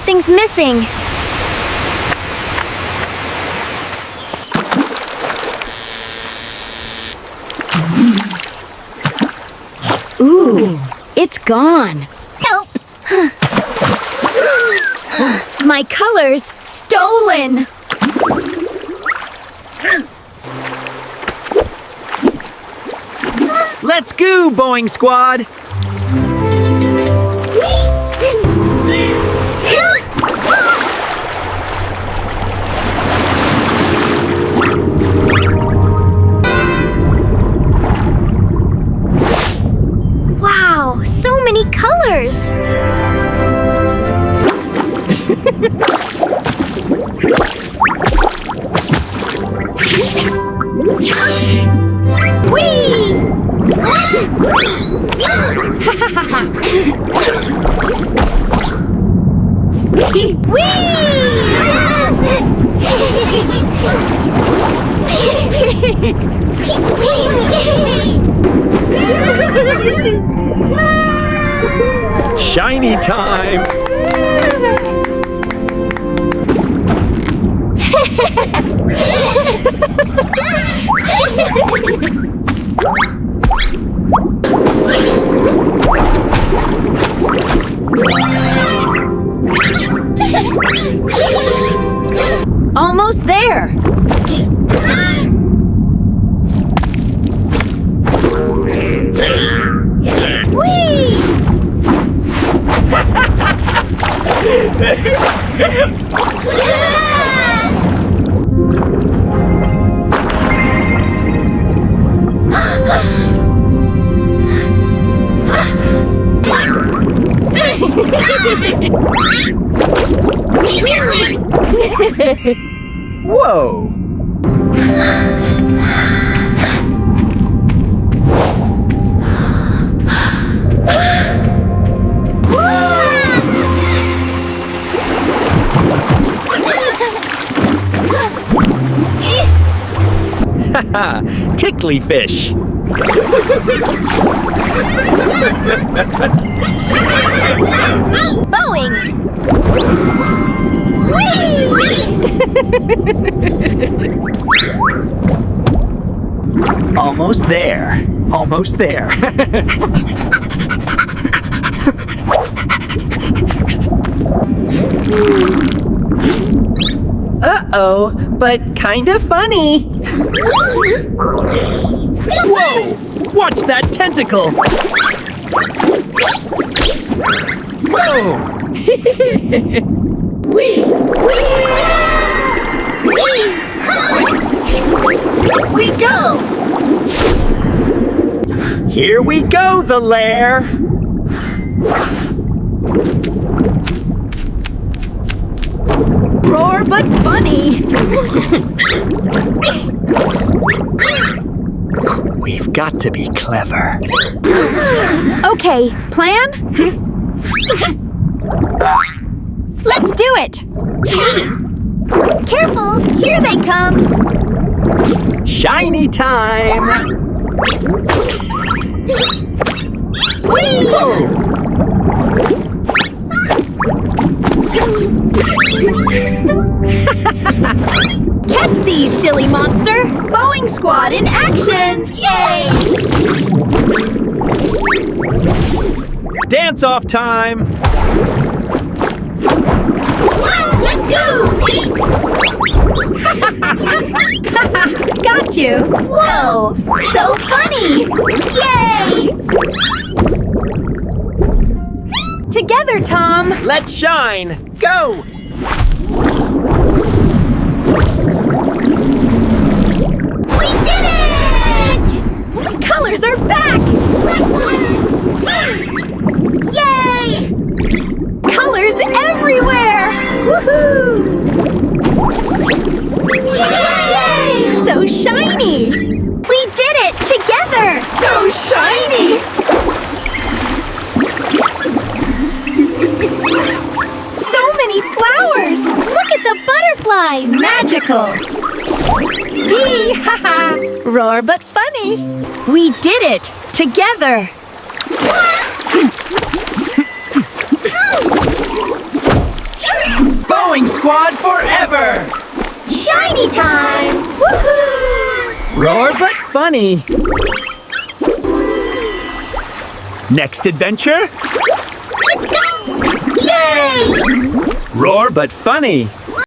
something's missing. Ooh, it's gone. Help! My colors stolen! Let's go, Boing Squad! Wow, so many colors! Whee! Shiny time! Almost there! Whee! Whoa! Haha, tickly fish! Boing! Almost there. Almost there. Uh-oh, but kinda funny. Whoa! Watch that tentacle! Whoa! We go! Here we go, the lair! Roar but funny. We've got to be clever. Okay, plan? Let's do it! Careful! Here they come! Shiny time! Whee! Catch these, silly monster! Boing Squad in action! Yay! Dance off time! Let's go! Got you! Whoa! So funny! Yay! Together, Tom! Let's shine! Go! We did it! Colors are back! Yay! Colors everywhere! Woohoo! Yay! So shiny! We did it together! So shiny! So many flowers! Look at the butterflies! Magical! Dee! Haha! Roar but funny! We did it together! Squad forever! Shiny time! Woohoo! Roar but funny. Next adventure? Let's go! Yay! Roar but funny.